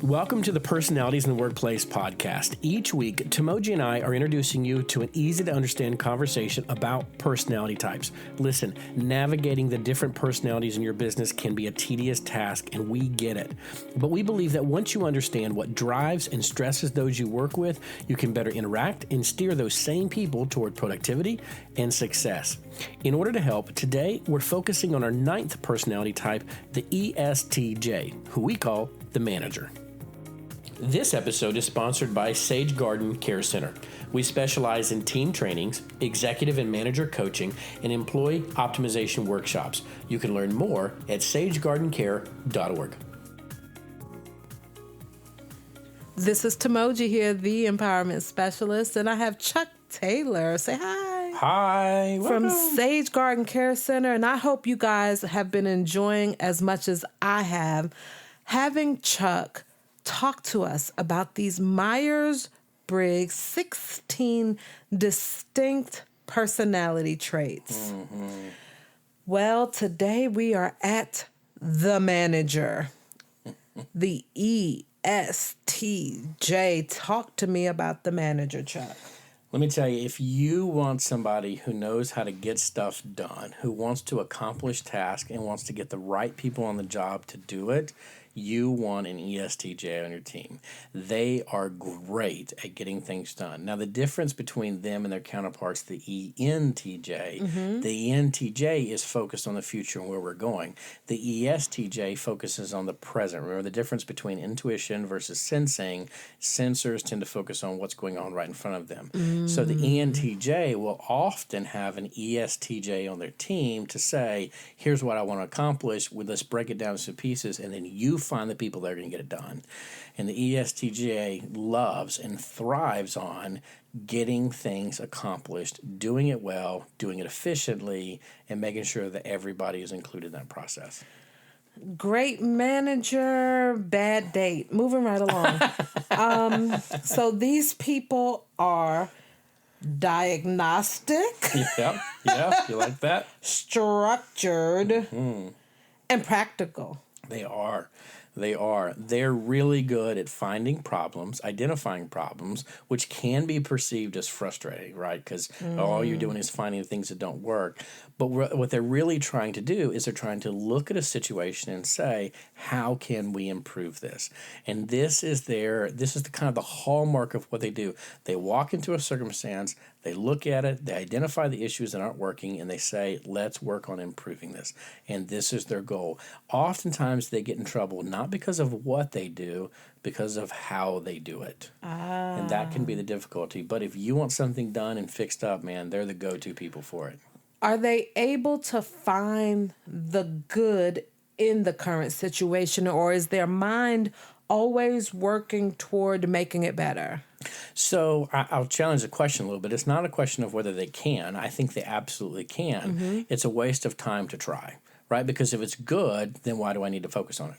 Welcome to the Personalities in the Workplace podcast. Each week, Timogi and I are introducing you to an easy-to-understand conversation about personality types. Listen, navigating the different personalities in your business can be a tedious task, and we get it. But we believe that once you understand what drives and stresses those you work with, you can better interact and steer those same people toward productivity and success. In order to help, today we're focusing on our 9th personality type, the ESTJ, who we call the manager. This episode is sponsored by Sage Garden Care Center. We specialize in team trainings, executive and manager coaching, and employee optimization workshops. You can learn more at sagegardencare.org. This is Timogi here, the empowerment specialist, and I have Chuck Taylor. Say hi. Hi. From Welcome. Sage Garden Care Center, and I hope you guys have been enjoying as much as I have having Chuck talk to us about these Myers-Briggs 16 distinct personality traits. Well, today we are at the manager, the ESTJ. Talk to me about the manager, Chuck. Let me tell you, if you want somebody who knows how to get stuff done, who wants to accomplish tasks and wants to get the right people on the job to do it, you want an ESTJ on your team. They are great at getting things done. Now, the difference between them and their counterparts, the ENTJ, the ENTJ is focused on the future and where we're going. The ESTJ focuses on the present. Remember the difference between intuition versus sensing. Sensors tend to focus on what's going on right in front of them. So the ENTJ will often have an ESTJ on their team to say, here's what I want to accomplish. Let's break it down into pieces, and then you find the people that are going to get it done. And the ESTJ loves and thrives on getting things accomplished, doing it well, doing it efficiently, and making sure that everybody is included in that process. Great manager, bad date. Moving right along. So these people are diagnostic, Yeah, you like that? structured, and practical. They are. They're really good at finding problems, identifying problems, which can be perceived as frustrating, right? Because all you're doing is finding things that don't work. But what they're really trying to do is they're trying to look at a situation and say, how can we improve this? And this is the kind of the hallmark of what they do. They walk into a circumstance, they look at it, they identify the issues that aren't working, and they say, let's work on improving this. And this is their goal. Oftentimes they get in trouble, not because of what they do, because of how they do it. And that can be the difficulty. But if you want something done and fixed up, man, they're the go-to people for it. Are they able to find the good in the current situation, or is their mind always working toward making it better? So I'll challenge the question a little bit. It's not a question of whether they can. I think they absolutely can. It's a waste of time to try, right? Because if it's good, then why do I need to focus on it?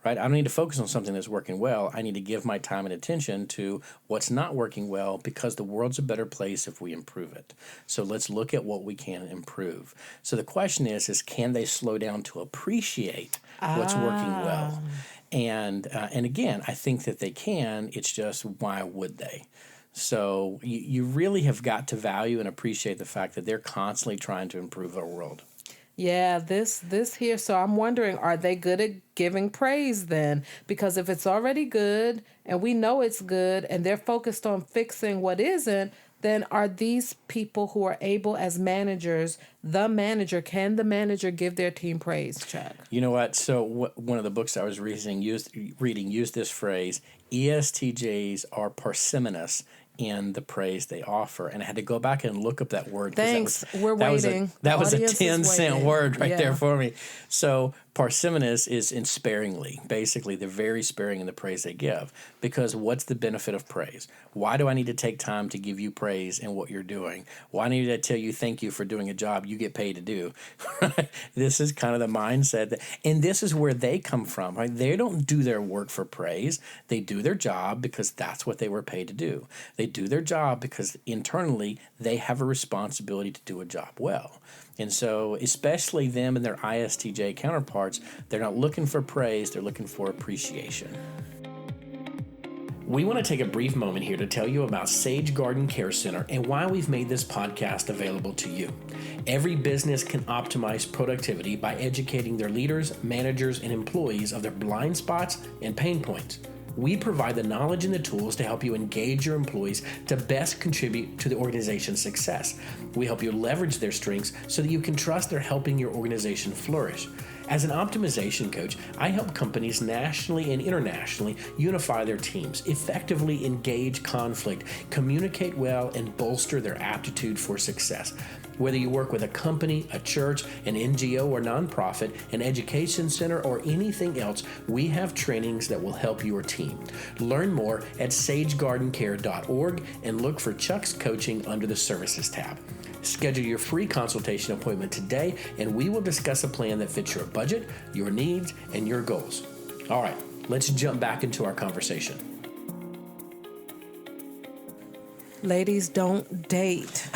Right? I don't need to focus on something that's working well. I need to give my time and attention to what's not working well, because the world's a better place if we improve it. So let's look at what we can improve. So the question is can they slow down to appreciate what's working well? And again, I think that they can. It's just, why would they? So you really have got to value and appreciate the fact that they're constantly trying to improve our world. Yeah, this here. So I'm wondering, are they good at giving praise then? Because if it's already good and we know it's good and they're focused on fixing what isn't, then are these people who are able as managers, can the manager give their team praise, Chuck? You know what? So one of the books I was reading used this phrase, ESTJs are parsimonious in the praise they offer. And I had to go back and look up that word. Thanks. We're waiting. That was a Audience is 10-cent waiting. word right Yeah. there for me. So parsimonious is in sparingly. Basically, they're very sparing in the praise they give. Because what's the benefit of praise? Why do I need to take time to give you praise in what you're doing? Why need I tell you thank you for doing a job you get paid to do? This is kind of the mindset. And this is where they come from. Right? They don't do their work for praise. They do their job because that's what they were paid to do. They do their job because internally they have a responsibility to do a job well. And so especially them and their ISTJ counterparts, they're not looking for praise, they're looking for appreciation. We want to take a brief moment here to tell you about Sage Garden Care Center and why we've made this podcast available to you. Every business can optimize productivity by educating their leaders, managers, and employees of their blind spots and pain points. We provide the knowledge and the tools to help you engage your employees to best contribute to the organization's success. We help you leverage their strengths so that you can trust they're helping your organization flourish. As an optimization coach, I help companies nationally and internationally unify their teams, effectively engage conflict, communicate well, and bolster their aptitude for success. Whether you work with a company, a church, an NGO or nonprofit, an education center, or anything else, we have trainings that will help your team. Learn more at sagegardencare.org and look for Chuck's coaching under the Services tab. Schedule your free consultation appointment today, and we will discuss a plan that fits your budget, your needs, and your goals. All right, let's jump back into our conversation. Ladies, don't date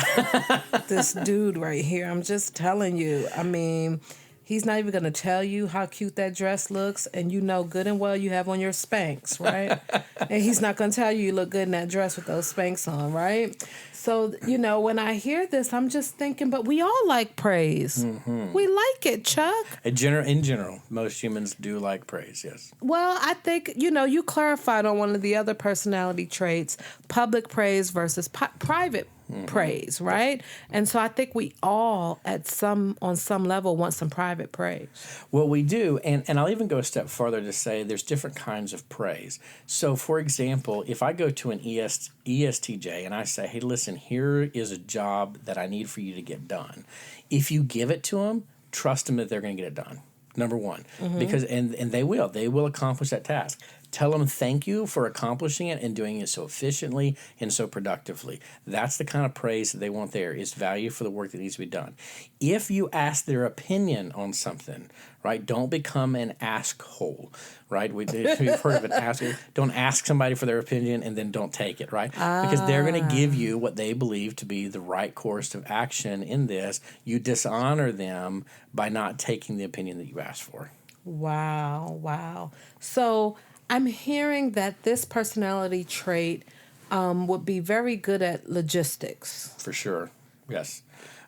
this dude right here. I'm just telling you. I mean, he's not even going to tell you how cute that dress looks, and you know good and well you have on your Spanx, right? And he's not going to tell you look good in that dress with those Spanx on, right? So, you know, when I hear this, I'm just thinking, but we all like praise. Mm-hmm. We like it, Chuck. In general, most humans do like praise, yes. Well, I think, you know, you clarified on one of the other personality traits, public praise versus private praise, right? And so I think we all on some level want some private praise. Well, we do, and I'll even go a step further to say there's different kinds of praise. So, for example, if I go to an ESTJ and I say, hey, listen, here is a job that I need for you to get done. If you give it to them, trust them that they're going to get it done. Number one, because and they will accomplish that task. Tell them thank you for accomplishing it and doing it so efficiently and so productively. That's the kind of praise that they want there, is value for the work that needs to be done. If you ask their opinion on something, right, don't become an ask-hole, right? We've heard of an ask. Don't ask somebody for their opinion and then don't take it, right? Because they're going to give you what they believe to be the right course of action in this. You dishonor them by not taking the opinion that you asked for. Wow. So I'm hearing that this personality trait would be very good at logistics. For sure, yes.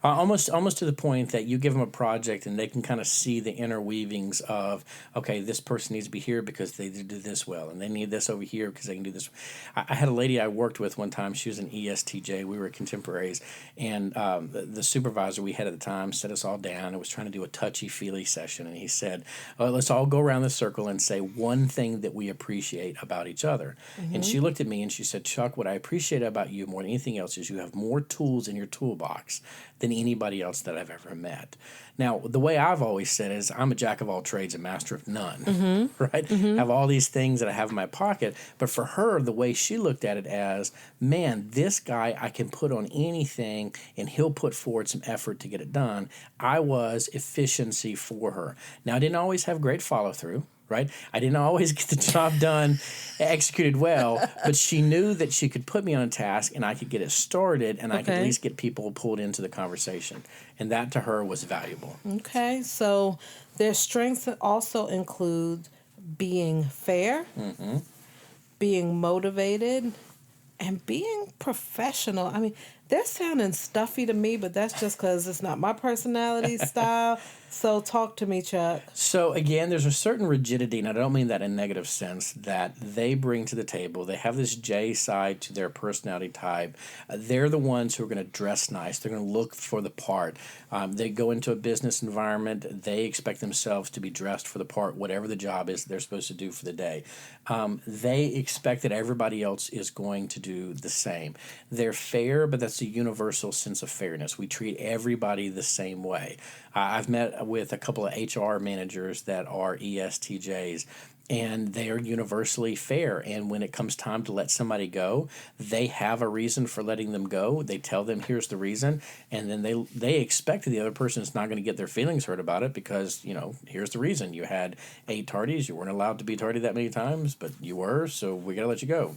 Almost to the point that you give them a project and they can kind of see the interweavings of, okay, this person needs to be here because they do this well, and they need this over here because they can do this. I had a lady I worked with one time. She was an ESTJ. We were contemporaries, and the supervisor we had at the time set us all down and was trying to do a touchy-feely session, and he said, let's all go around the circle and say one thing that we appreciate about each other. And she looked at me and she said, Chuck, what I appreciate about you more than anything else is you have more tools in your toolbox than anybody else that I've ever met. Now, the way I've always said is I'm a jack of all trades, a master of none, right? I have all these things that I have in my pocket. But for her, the way she looked at it as, man, this guy I can put on anything and he'll put forward some effort to get it done. I was efficiency for her. Now, I didn't always have great follow-through. Right? I didn't always get the job done, executed well, but she knew that she could put me on a task and I could get it started and I could at least get people pulled into the conversation. And that to her was valuable. Okay, so their strengths also include being fair, being motivated, and being professional. I mean, they're sounding stuffy to me, but that's just because it's not my personality style. So talk to me, Chuck. So again, there's a certain rigidity, and I don't mean that in a negative sense, that they bring to the table. They have this J side to their personality type. They're the ones who are going to dress nice. They're going to look for the part. They go into a business environment. They expect themselves to be dressed for the part, whatever the job is they're supposed to do for the day. They expect that everybody else is going to do the same. They're fair, but that's a universal sense of fairness. We treat everybody the same way. I've met with a couple of HR managers that are ESTJs, and they are universally fair. And when it comes time to let somebody go, they have a reason for letting them go. They tell them, here's the reason. And then they expect the other person is not going to get their feelings hurt about it because, here's the reason. You had 8 tardies. You weren't allowed to be tardy that many times, but you were, so we got to let you go.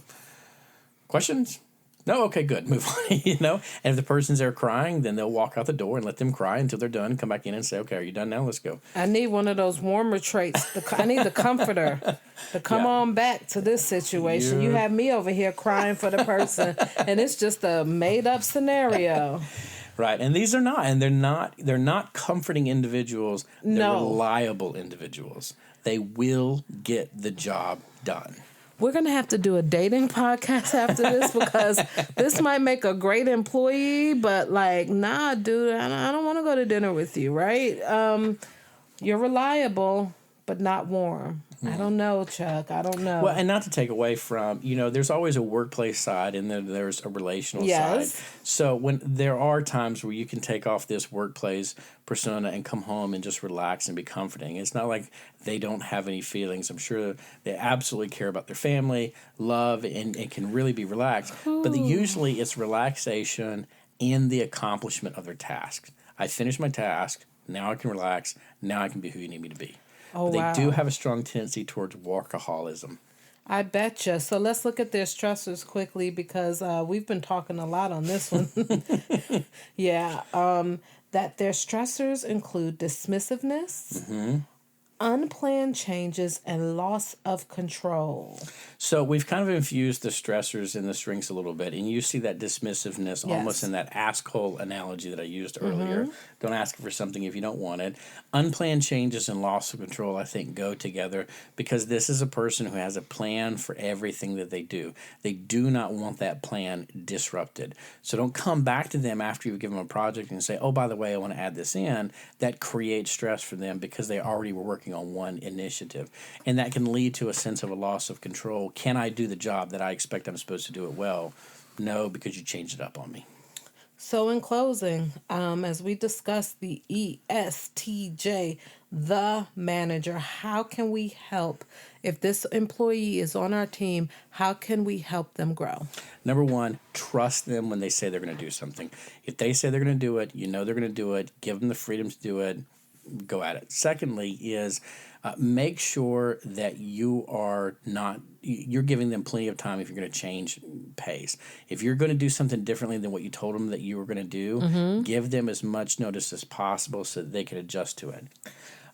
Questions? No, okay, good. Move on. And if the person's there crying, then they'll walk out the door and let them cry until they're done. Come back in and say, "Okay, are you done now? Let's go." I need one of those warmer traits. I need the comforter to come on back to this situation. You have me over here crying for the person, and it's just a made-up scenario. Right, and these are not, and they're not comforting individuals. They're reliable individuals. They will get the job done. We're going to have to do a dating podcast after this because this might make a great employee, but nah, dude, I don't want to go to dinner with you, right? You're reliable, but not warm. I don't know, Chuck. I don't know. Well, and not to take away from, there's always a workplace side and then there's a relational side. So when there are times where you can take off this workplace persona and come home and just relax and be comforting. It's not like they don't have any feelings. I'm sure they absolutely care about their family, love, and can really be relaxed. Ooh. But usually it's relaxation in the accomplishment of their task. I finished my task. Now I can relax. Now I can be who you need me to be. Oh, but they do have a strong tendency towards workaholism. I betcha. So let's look at their stressors quickly because we've been talking a lot on this one. That their stressors include dismissiveness, unplanned changes, and loss of control. So we've kind of infused the stressors and the strengths a little bit, and you see that dismissiveness almost in that ask-hole analogy that I used earlier. Don't ask for something if you don't want it. Unplanned changes and loss of control, I think, go together because this is a person who has a plan for everything that they do. They do not want that plan disrupted. So don't come back to them after you've given them a project and say, oh, by the way, I want to add this in. That creates stress for them because they already were working on one initiative. And that can lead to a sense of a loss of control. Can I do the job that I expect I'm supposed to do it well? No, because you changed it up on me. So in closing, as we discuss the ESTJ, the manager, how can we help? If this employee is on our team, how can we help them grow? Number one, trust them when they say they're going to do something. If they say they're going to do it, you know they're going to do it. Give them the freedom to do it. Go at it. Secondly is make sure that you're giving them plenty of time if you're going to change pace. If you're going to do something differently than what you told them that you were going to do, give them as much notice as possible so that they can adjust to it.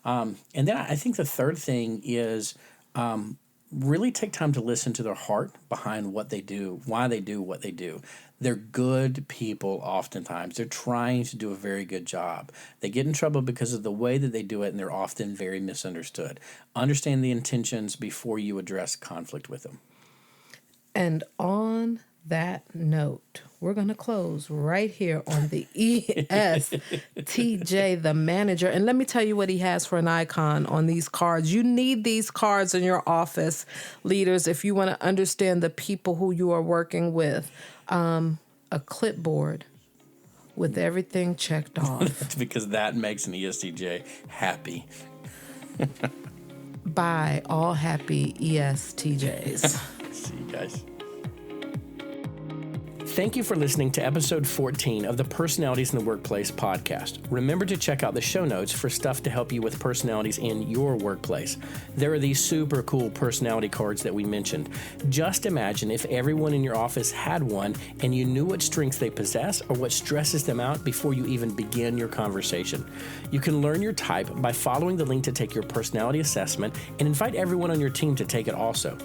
And then I think the third thing is really take time to listen to their heart behind what they do, why they do what they do. They're good people oftentimes. They're trying to do a very good job. They get in trouble because of the way that they do it, and they're often very misunderstood. Understand the intentions before you address conflict with them. And on that note, we're going to close right here on the ESTJ, the manager. And let me tell you what he has for an icon on these cards. You need these cards in your office, leaders, if you want to understand the people who you are working with. A clipboard with everything checked off. Because that makes an ESTJ happy. Bye, all happy ESTJs. See you guys. Thank you for listening to episode 14 of the Personalities in the Workplace podcast. Remember to check out the show notes for stuff to help you with personalities in your workplace. There are these super cool personality cards that we mentioned. Just imagine if everyone in your office had one and you knew what strengths they possess or what stresses them out before you even begin your conversation. You can learn your type by following the link to take your personality assessment and invite everyone on your team to take it also.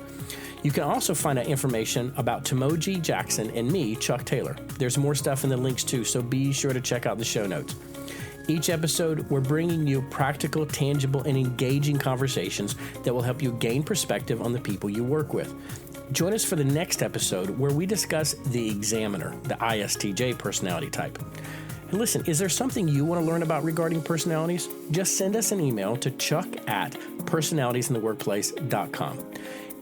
You can also find out information about Timogi Jackson and me, Chuck Taylor. There's more stuff in the links too, so be sure to check out the show notes. Each episode, we're bringing you practical, tangible, and engaging conversations that will help you gain perspective on the people you work with. Join us for the next episode where we discuss the Examiner, the ISTJ personality type. And listen, is there something you want to learn about regarding personalities? Just send us an email to chuck@personalitiesInTheWorkplace.com.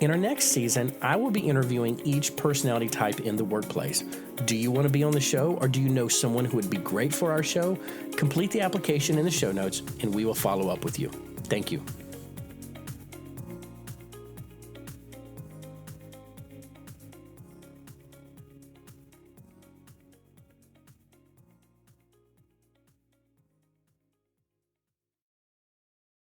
In our next season, I will be interviewing each personality type in the workplace. Do you want to be on the show, or do you know someone who would be great for our show? Complete the application in the show notes, and we will follow up with you. Thank you.